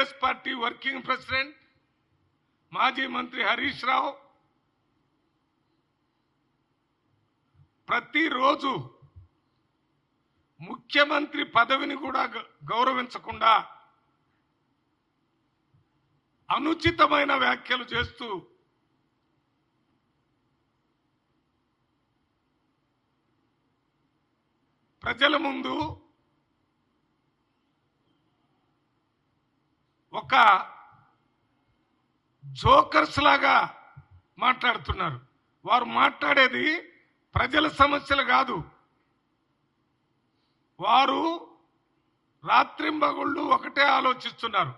Congress party working president మాజీ మంత్రి హరీష్ రావు ప్రతిరోజు ముఖ్యమంత్రి పదవిని కూడా గౌరవించకుండా అనుచితమైన వ్యాఖ్యలు చేస్తూ ప్రజల ముందు ఒక జోకర్స్ లాగా మాట్లాడుతున్నారు. వారు మాట్లాడేది ప్రజల సమస్యలు కాదు. వారు రాత్రింబగళ్ళు ఒకటే ఆలోచిస్తున్నారు.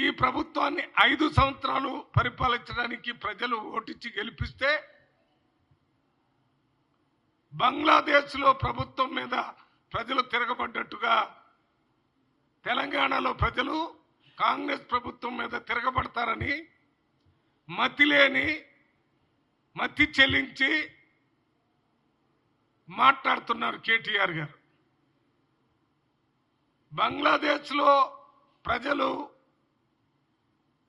ఈ ప్రభుత్వాన్ని 5 సంవత్సరాలు పరిపాలించడానికి ప్రజలు ఓటిచ్చి గెలిపిస్తే బంగ్లాదేశ్లో ప్రభుత్వం మీద ప్రజలు తిరగబడ్డట్టుగా తెలంగాణలో ప్రజలు కాంగ్రెస్ ప్రభుత్వం మీద తిరగబడతారని మతి చెల్లించి మాట్లాడుతున్నారు కేటీఆర్ గారు. బంగ్లాదేశ్లో ప్రజలు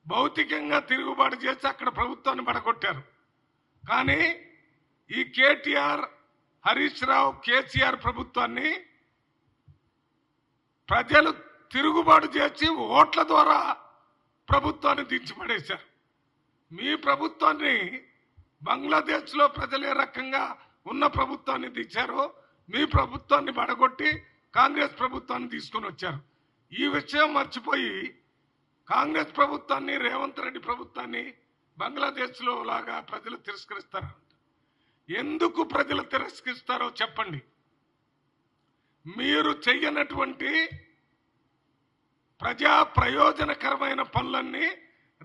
భౌతికంగా తిరుగుబాటు చేసి అక్కడ ప్రభుత్వాన్ని పడగొట్టారు. కానీ ఈ కేటీఆర్, హరీష్ రావు, కేసీఆర్ ప్రభుత్వాన్ని ప్రజలు తిరుగుబాటు చేసి ఓట్ల ద్వారా ప్రభుత్వాన్ని దించిపడేశారు. మీ ప్రభుత్వాన్ని బంగ్లాదేశ్లో ప్రజలు ఏ రకంగా ఉన్న ప్రభుత్వాన్ని దించారో మీ ప్రభుత్వాన్ని పడగొట్టి కాంగ్రెస్ ప్రభుత్వాన్ని తీసుకొని వచ్చారు. ఈ విషయం మర్చిపోయి కాంగ్రెస్ ప్రభుత్వాన్ని, రేవంత్ రెడ్డి ప్రభుత్వాన్ని బంగ్లాదేశ్లో లాగా ప్రజలు తిరస్కరిస్తారు. ఎందుకు ప్రజలు తిరస్కరిస్తారో చెప్పండి. మీరు చెయ్యనటువంటి ప్రజా ప్రయోజనకరమైన పనులన్నీ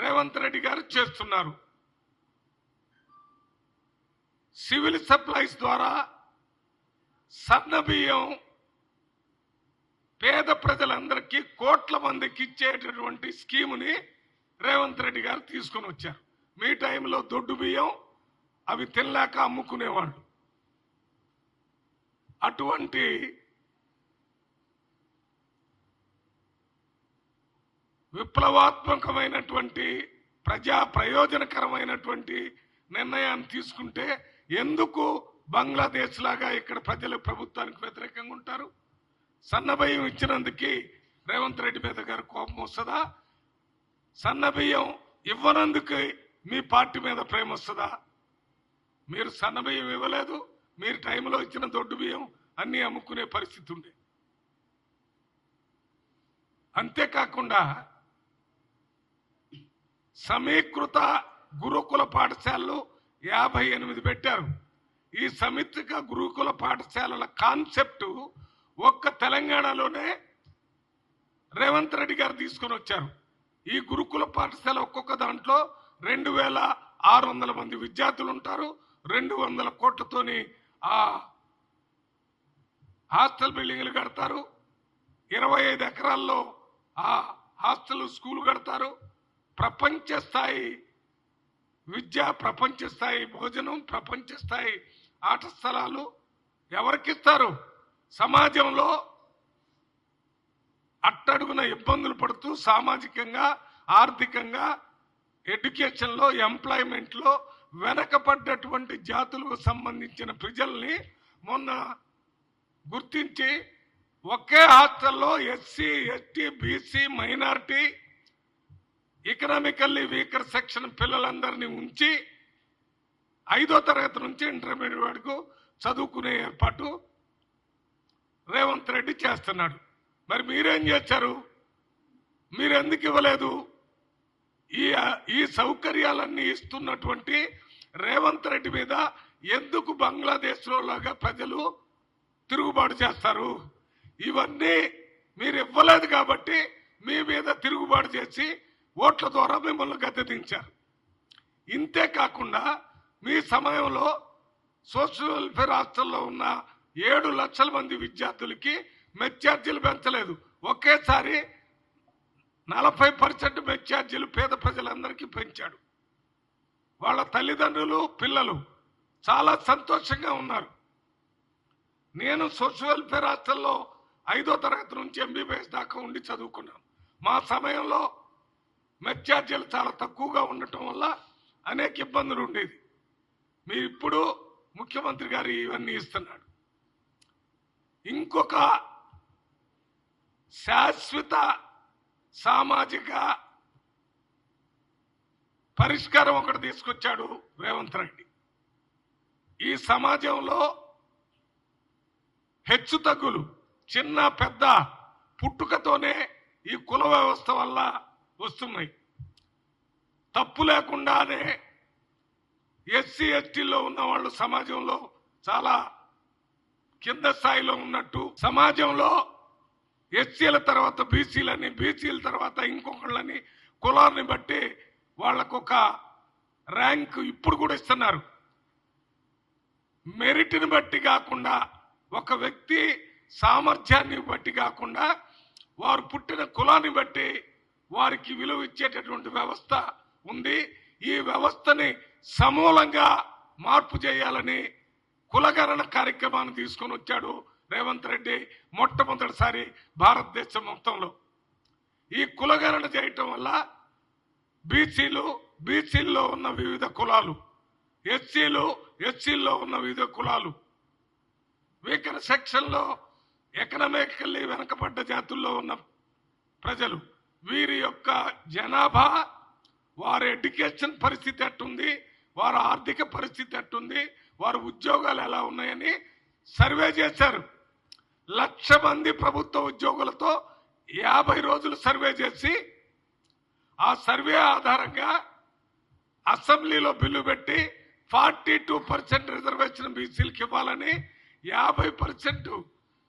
రేవంత్ రెడ్డి గారు చేస్తున్నారు. సివిల్ సప్లైస్ ద్వారా సన్నబియ్యం పేద ప్రజలందరికీ కోట్ల మందికి ఇచ్చేటటువంటి స్కీముని రేవంత్ రెడ్డి గారు తీసుకొని వచ్చారు. మీ టైంలో దొడ్డు బియ్యం అవి తినలేక అమ్ముకునేవాళ్ళు. అటువంటి విప్లవాత్మకమైనటువంటి ప్రజా ప్రయోజనకరమైనటువంటి నిర్ణయాన్ని తీసుకుంటే ఎందుకు బంగ్లాదేశ్ లాగా ఇక్కడ ప్రజలు ప్రభుత్వానికి వ్యతిరేకంగా ఉంటారు? సన్నబియ్యం ఇచ్చినందుకు రేవంత్ రెడ్డి మీద గారు కోపం వస్తుందా? సన్నబియ్యం ఇవ్వనందుకు మీ పార్టీ మీద ప్రేమ వస్తుందా? మీరు సన్నబియ్యం ఇవ్వలేదు, మీరు టైంలో ఇచ్చిన దొడ్డు బియ్యం అన్నీ అమ్ముకునే పరిస్థితి ఉంది. అంతేకాకుండా సమీకృత గురుకుల పాఠశాలలు 58 పెట్టారు. ఈ సమీకృత గురుకుల పాఠశాలల కాన్సెప్ట్ ఒక్క తెలంగాణలోనే రేవంత్ రెడ్డి గారు తీసుకొని వచ్చారు. ఈ గురుకుల పాఠశాల ఒక్కొక్క దాంట్లో 2600 మంది విద్యార్థులు ఉంటారు. 200 కోట్లతోని ఆ హాస్టల్ బిల్డింగ్లు కడతారు. 25 ఎకరాల్లో ఆ హాస్టల్ స్కూల్ కడతారు. ప్రపంచ స్థాయి విద్య, ప్రపంచ స్థాయి భోజనం, ప్రపంచ స్థాయి ఆట స్థలాలు ఎవరికిస్తారు? సమాజంలో అట్టడుగున ఇబ్బందులు పడుతూ సామాజికంగా, ఆర్థికంగా, ఎడ్యుకేషన్లో, ఎంప్లాయ్మెంట్లో వెనకబడ్డటువంటి జాతులకు సంబంధించిన ప్రజల్ని మొన్న గుర్తించి ఒకే హాస్టల్లో SC, ST, BC, minority, economically weaker section పిల్లలందరినీ ఉంచి 5వ తరగతి నుంచి ఇంటర్మీడియట్ వరకు చదువుకునే ఏర్పాటు రేవంత్ రెడ్డి చేస్తున్నాడు. మరి మీరేం చేశారు? మీరు ఎందుకు ఇవ్వలేదు? ఈ సౌకర్యాలన్నీ ఇస్తున్నటువంటి రేవంత్ రెడ్డి మీద ఎందుకు బంగ్లాదేశ్లో లాగా ప్రజలు తిరుగుబాటు చేస్తారు? ఇవన్నీ మీరు ఇవ్వలేదు కాబట్టి మీ మీద తిరుగుబాటు చేసి ఓట్ల ద్వారా మిమ్మల్ని గద్దెదించారు. ఇంతే కాకుండా మీ సమయంలో సోషల్ వెల్ఫేర్ హాస్టల్లో ఉన్న 7 లక్షల మంది విద్యార్థులకి మెచ్చార్జీలు పెంచలేదు. ఒకేసారి 40% మెచ్చార్జీలు పేద ప్రజలందరికీ పెంచాడు. వాళ్ళ తల్లిదండ్రులు, పిల్లలు చాలా సంతోషంగా ఉన్నారు. నేను సోషల్ వెల్ఫేర్ హాస్టల్లో 5వ తరగతి నుంచి MBBS దాకా ఉండి చదువుకున్నాను. మా సమయంలో మెచ్చార్జీలు చాలా తక్కువగా ఉండటం వల్ల అనేక ఇబ్బందులు ఉండేది. మీరు ఇప్పుడు ముఖ్యమంత్రి గారు ఇవన్నీ ఇస్తున్నాడు. ఇంకొక శాశ్వత సామాజిక పరిష్కారం ఒకటి తీసుకొచ్చాడు రేవంత్ రెడ్డి. ఈ సమాజంలో హెచ్చు తగ్గులు చిన్న పెద్ద పుట్టుకతోనే ఈ కుల వ్యవస్థ వల్ల వస్తున్నాయి. తప్పు లేకుండానే ఎస్సీ ఎస్టీలో ఉన్న వాళ్ళు సమాజంలో చాలా కింద స్థాయిలో ఉన్నట్టు, సమాజంలో ఎస్సీల తర్వాత బీసీలని, బీసీల తర్వాత ఇంకొకళ్ళని కులాన్ని బట్టి వాళ్ళకొక ర్యాంక్ ఇప్పుడు కూడా ఇస్తున్నారు. మెరిట్ని బట్టి కాకుండా, ఒక వ్యక్తి సామర్థ్యాన్ని బట్టి కాకుండా, వారు పుట్టిన కులాన్ని బట్టి వారికి విలువ ఇచ్చేటటువంటి వ్యవస్థ ఉంది. ఈ వ్యవస్థని సమూలంగా మార్పు చేయాలని కులగణన కార్యక్రమాన్ని తీసుకొని వచ్చాడు రేవంత్ రెడ్డి మొట్టమొదటిసారి భారతదేశం మొత్తంలో. ఈ కులగణన చేయటం వల్ల బీసీల్లో ఉన్న వివిధ కులాలు, ఎస్సీల్లో ఉన్న వివిధ కులాలు, వీకర్ సెక్షన్లో ఎకనామికల్లీ వెనకబడ్డ జాతుల్లో ఉన్న ప్రజలు, వీరి యొక్క జనాభా, వారి ఎడ్యుకేషన్ పరిస్థితి ఎట్టుంది, వారి ఆర్థిక పరిస్థితి ఎట్టుంది, వారి ఉద్యోగాలు ఎలా ఉన్నాయని సర్వే చేశారు. 1,00,000 మంది ప్రభుత్వ ఉద్యోగులతో 50 రోజులు సర్వే చేసి, ఆ సర్వే ఆధారంగా అసెంబ్లీలో బిల్లు పెట్టి 42% రిజర్వేషన్ బీసీలకు ఇవ్వాలని, 50%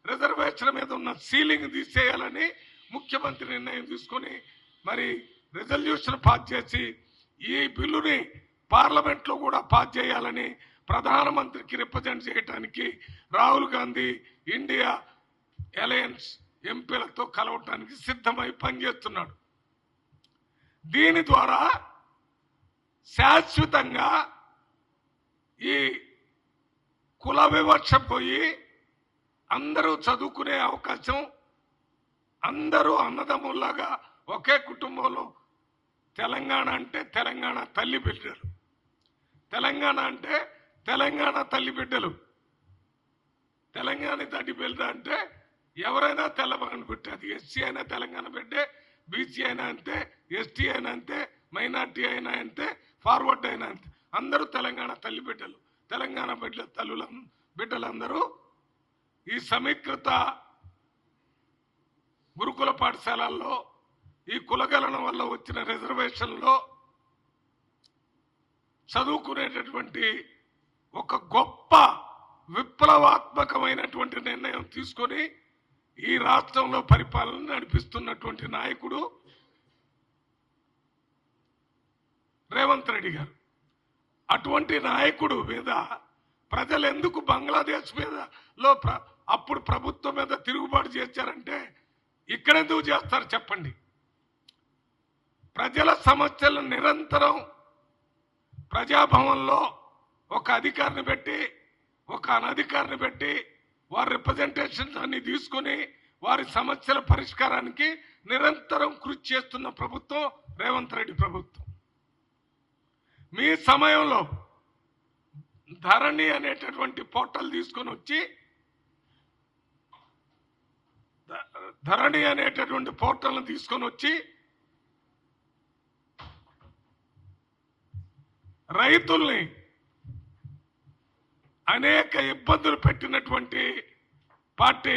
రిజర్వేషన్ మీద ఉన్న సీలింగ్ తీసేయాలని ముఖ్యమంత్రి నిర్ణయం తీసుకొని మరి రిజల్యూషన్ పాస్ చేసి ఈ బిల్లుని పార్లమెంట్లో కూడా పాస్ చేయాలని ప్రధానమంత్రికి రిప్రజెంట్ చేయడానికి రాహుల్ గాంధీ ఇండియా అలయన్స్ ఎంపీలతో కలవటానికి సిద్ధమై పనిచేస్తున్నాడు. దీని ద్వారా శాశ్వతంగా ఈ కుల వివక్ష పోయి అందరూ చదువుకునే అవకాశం, అందరూ అన్నదమ్ముల్లాగా ఒకే కుటుంబంలో, తెలంగాణ అంటే తెలంగాణ తల్లి బిడ్డలు, తెలంగాణ అంటే తెలంగాణ తల్లి బిడ్డలు, తెలంగాణ తల్లి బిడ్డ అంటే ఎవరైనా తెలంగాణ బిడ్డ, అది ఎస్సీ అయినా తెలంగాణ బిడ్డే, బీసీ అయినా అంతే, ఎస్టీ అయినా అంతే, మైనార్టీ అయినా అంతే, ఫార్వర్డ్ అయినా అంతే, అందరూ తెలంగాణ తల్లి బిడ్డలు. తెలంగాణ బిడ్డలందరూ ఈ సమీకృత గురుకుల పాఠశాలల్లో ఈ కులగణన వల్ల వచ్చిన రిజర్వేషన్లో చదువుకునేటటువంటి ఒక గొప్ప విప్లవాత్మకమైనటువంటి నిర్ణయం తీసుకొని ఈ రాష్ట్రంలో పరిపాలన నడిపిస్తున్నటువంటి నాయకుడు రేవంత్ రెడ్డి గారు. అటువంటి నాయకుడు మీద ప్రజలు ఎందుకు బంగ్లాదేశ్ మీద అప్పుడు ప్రభుత్వం మీద తిరుగుబాటు చేశారంటే ఇక్కడెందుకు చేస్తారు చెప్పండి? ప్రజల సమస్యలను నిరంతరం ప్రజాభవన్లో ఒక అధికారిని పెట్టి, ఒక అనధికారిని పెట్టి, వారి రిప్రజెంటేషన్స్ అన్ని తీసుకుని వారి సమస్యల పరిష్కారానికి నిరంతరం కృషి చేస్తున్న ప్రభుత్వం రేవంత్ రెడ్డి ప్రభుత్వం. మీ సమయంలో ధరణి అనేటటువంటి పోర్టల్ తీసుకొని వచ్చి, ధరణి అనేటటువంటి పోర్టల్ను తీసుకొని వచ్చి రైతుల్ని అనేక ఇబ్బందులు పెట్టినటువంటి పార్టీ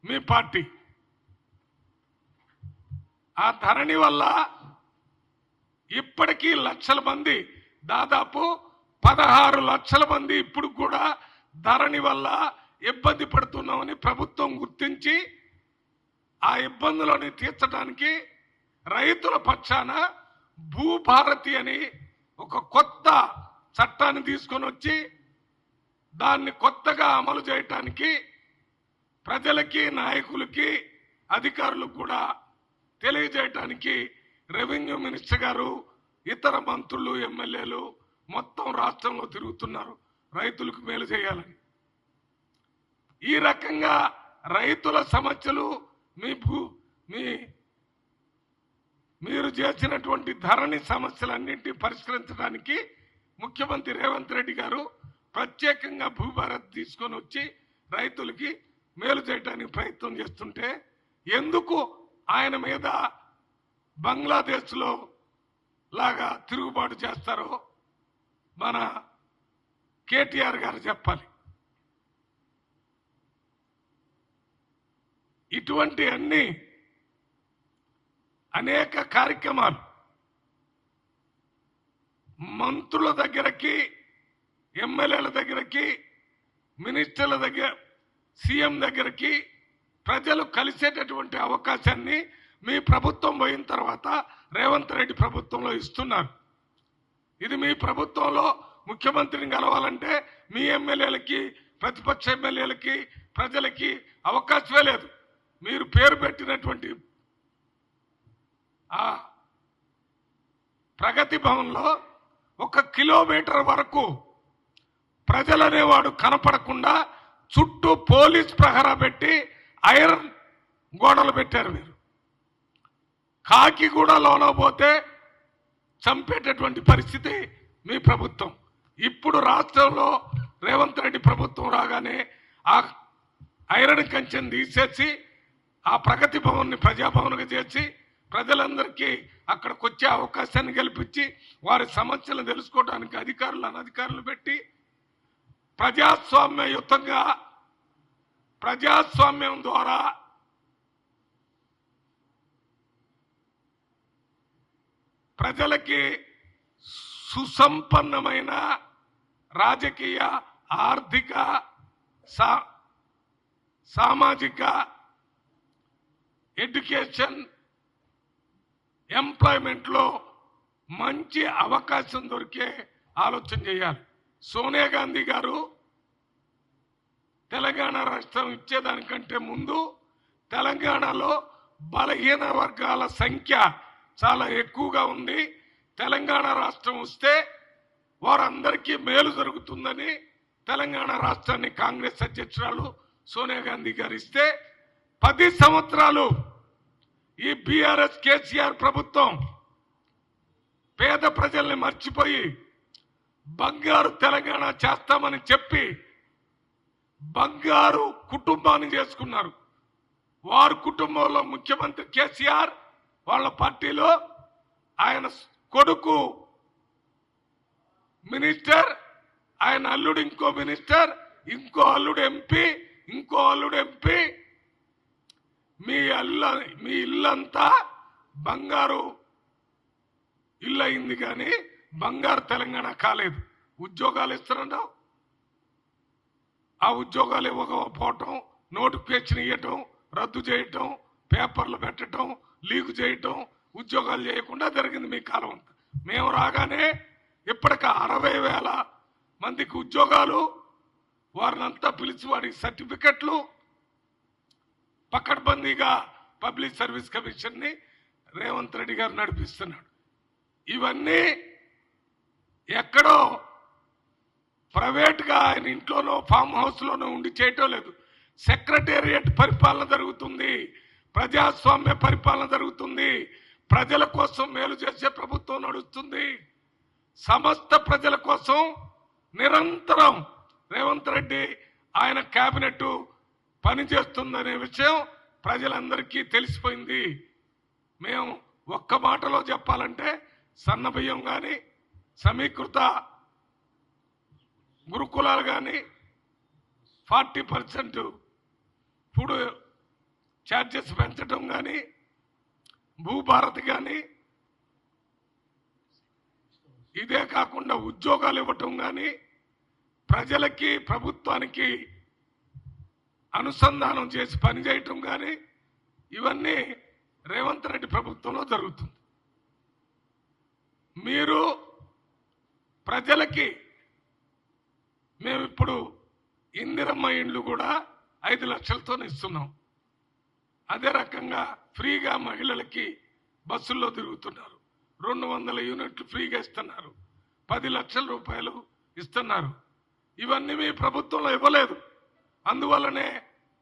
మీ పార్టీ. ఆ ధరణి వల్ల ఇప్పటికీ లక్షల మంది, దాదాపు 16 లక్షల మంది ఇప్పుడు కూడా ధరణి వల్ల ఇబ్బంది పడుతున్నామని ప్రభుత్వం గుర్తించి ఆ ఇబ్బందులను తీర్చడానికి రైతుల పక్షాన భూభారతి అని ఒక కొత్త చట్టాన్ని తీసుకొని వచ్చి దాన్ని కొత్తగా అమలు చేయటానికి ప్రజలకి, నాయకులకి, అధికారులకు కూడా తెలియజేయటానికి రెవెన్యూ మినిస్టర్ గారు, ఇతర మంత్రులు, ఎమ్మెల్యేలు మొత్తం రాష్ట్రంలో తిరుగుతున్నారు రైతులకు మేలు చేయాలని. ఈ రకంగా రైతుల సమస్యలు, మీ చేసినటువంటి ధరణి సమస్యలన్నింటినీ పరిష్కరించడానికి ముఖ్యమంత్రి రేవంత్ రెడ్డి గారు ప్రత్యేకంగా భూభారత్ తీసుకొని వచ్చి రైతులకి మేలు చేయడానికి ప్రయత్నం చేస్తుంటే ఎందుకు ఆయన మీద బంగ్లాదేశ్లో లాగా తిరుగుబాటు చేస్తారో మన కేటీఆర్ గారు చెప్పాలి. ఇటువంటి అన్ని అనేక కార్యక్రమాలు మంత్రుల దగ్గరకి, ఎమ్మెల్యేల దగ్గరకి, మినిస్టర్ల దగ్గర, సీఎం దగ్గరకి ప్రజలు కలిసేటటువంటి అవకాశాన్ని మీ ప్రభుత్వం పోయిన తర్వాత రేవంత్ రెడ్డి ప్రభుత్వంలో ఇస్తున్నారు. ఇది మీ ప్రభుత్వంలో ముఖ్యమంత్రిని కలవాలంటే మీ ఎమ్మెల్యేలకి, ప్రతిపక్ష ఎమ్మెల్యేలకి, ప్రజలకి అవకాశమే లేదు. మీరు పేరు పెట్టినటువంటి ఆ ప్రగతి భవన్లో 1 కిలోమీటర్ వరకు ప్రజలనేవాడు కనపడకుండా చుట్టూ పోలీస్ ప్రహరా పెట్టి ఐరన్ గోడలు పెట్టారు. మీరు కాకి కూడా లోనపోతే చంపేటటువంటి పరిస్థితి మీ ప్రభుత్వం. ఇప్పుడు రాష్ట్రంలో రేవంత్ రెడ్డి ప్రభుత్వం రాగానే ఆ ఐరన్ కంచెను తీసేసి ఆ ప్రగతి భవన్ని ప్రజాభవన్గా చేసి ప్రజలందరికీ అక్కడికి వచ్చే అవకాశాన్ని కల్పించి వారి సమస్యలను తెలుసుకోవడానికి అధికారులు, అనధికారులు పెట్టి ప్రజాస్వామ్యయుతంగా, ప్రజాస్వామ్యం ద్వారా ప్రజలకి సుసంపన్నమైన రాజకీయ, ఆర్థిక, సామాజిక, ఎడ్యుకేషన్, ఎంప్లాయ్మెంట్లో మంచి అవకాశం దొరికే ఆలోచన చేయాలి. సోనియా గాంధీ గారు తెలంగాణ రాష్ట్రం ఇచ్చేదానికంటే ముందు తెలంగాణలో బలహీన వర్గాల సంఖ్య చాలా ఎక్కువగా ఉంది. తెలంగాణ రాష్ట్రం వస్తే వారందరికీ మేలు జరుగుతుందని తెలంగాణ రాష్ట్రాన్ని కాంగ్రెస్ అధ్యక్షురాలు సోనియా గాంధీ గారు ఇస్తే 10 సంవత్సరాలు ఈ బీఆర్ఎస్ కేసీఆర్ ప్రభుత్వం పేద ప్రజల్ని మర్చిపోయి బంగారు తెలంగాణ చేస్తామని చెప్పి బంగారు కుటుంబాన్ని చేసుకున్నారు. వారి కుటుంబంలో ముఖ్యమంత్రి కేసీఆర్, వాళ్ళ పార్టీలో ఆయన కొడుకు మినిస్టర్, ఆయన అల్లుడు ఇంకో మినిస్టర్, ఇంకో అల్లుడు ఎంపీ, ఇంకో అల్లుడు ఎంపీ. మీ ఇల్లంతా బంగారు ఇల్లు అయింది కానీ బంగారు తెలంగాణ కాలేదు. ఉద్యోగాలు ఇస్తున్నావు, ఆ ఉద్యోగాలు ఇవ్వకపోవటం, నోటిఫికేషన్ ఇవ్వటం, రద్దు చేయటం, పేపర్లు పెట్టడం, లీక్ చేయటం, ఉద్యోగాలు చేయకుండా జరిగింది మీ కాలం అంతా. మేము రాగానే ఇప్పటిక 60,000 మందికి ఉద్యోగాలు, వారినంతా పిలిచి వారికి సర్టిఫికెట్లు, పకడ్బందీగా పబ్లిక్ సర్వీస్ కమిషన్ని రేవంత్ రెడ్డి గారు నడిపిస్తున్నాడు. ఇవన్నీ ఎక్కడో ప్రైవేట్గా ఆయన ఇంట్లోనో ఫామ్ హౌస్లోనో ఉండి చేయటం లేదు. సెక్రటేరియట్ పరిపాలన జరుగుతుంది, ప్రజాస్వామ్య పరిపాలన జరుగుతుంది, ప్రజల కోసం మేలు చేసే ప్రభుత్వం నడుస్తుంది. సమస్త ప్రజల కోసం నిరంతరం రేవంత్ రెడ్డి ఆయన కేబినెట్ పనిచేస్తుందనే విషయం ప్రజలందరికీ తెలిసిపోయింది. మేము ఒక్క మాటలో చెప్పాలంటే సన్నబియ్యం కానీ, సమీకృత గురుకులాలు కానీ, 40% ఫుడ్ ఛార్జెస్ పెంచడం కానీ, భూభారత్ కానీ, ఇదే కాకుండా ఉద్యోగాలు ఇవ్వటం కానీ, ప్రజలకి ప్రభుత్వానికి అనుసంధానం చేసి పనిచేయటం కానీ, ఇవన్నీ రేవంత్ రెడ్డి ప్రభుత్వంలో జరుగుతుంది. మీరు ప్రజలకి మేము ఇప్పుడు ఇందిరమ్మ ఇండ్లు కూడా 5 లక్షలతో ఇస్తున్నాం. అదే రకంగా ఫ్రీగా మహిళలకి బస్సుల్లో తిరుగుతున్నారు, 200 యూనిట్లు ఫ్రీగా ఇస్తున్నారు, 10 లక్షల రూపాయలు ఇస్తున్నారు. ఇవన్నీ మీ ప్రభుత్వంలో ఇవ్వలేదు. అందువల్లనే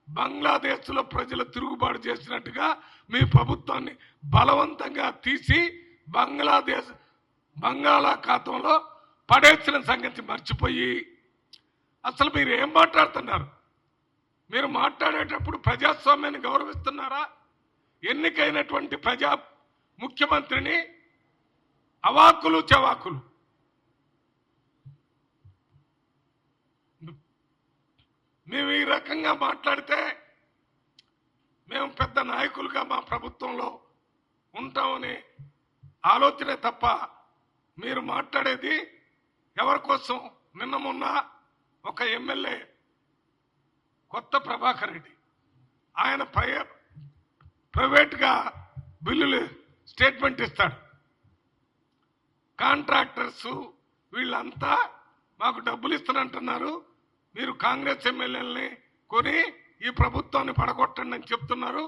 బంగ్లాదేశ్లో ప్రజలు తిరుగుబాటు చేసినట్టుగా మీ ప్రభుత్వాన్ని బలవంతంగా తీసి బంగాళాఖాతంలో పడేసిన సంగతి మర్చిపోయి అసలు మీరు ఏం మాట్లాడుతున్నారు? మీరు మాట్లాడేటప్పుడు ప్రజాస్వామ్యాన్ని గౌరవిస్తున్నారా? ఎన్నికైనటువంటి ముఖ్యమంత్రిని అవాకులు చవాకులు మేము ఈ రకంగా మాట్లాడితే మేము పెద్ద నాయకులుగా మా ప్రభుత్వంలో ఉంటామని ఆలోచనే తప్ప మీరు మాట్లాడేది ఎవరి కోసం? నిన్న మొన్న ఒక ఎమ్మెల్యే కొత్త ప్రభాకర్ రెడ్డి ఆయన ప్రైవేట్గా బిల్లులు స్టేట్మెంట్ ఇస్తాడు. కాంట్రాక్టర్స్ వీళ్ళంతా మాకు డబ్బులు ఇస్తానంటున్నారు, మీరు కాంగ్రెస్ ఎమ్మెల్యేలని కొని ఈ ప్రభుత్వాన్ని పడగొట్టండి అని చెప్తున్నారు.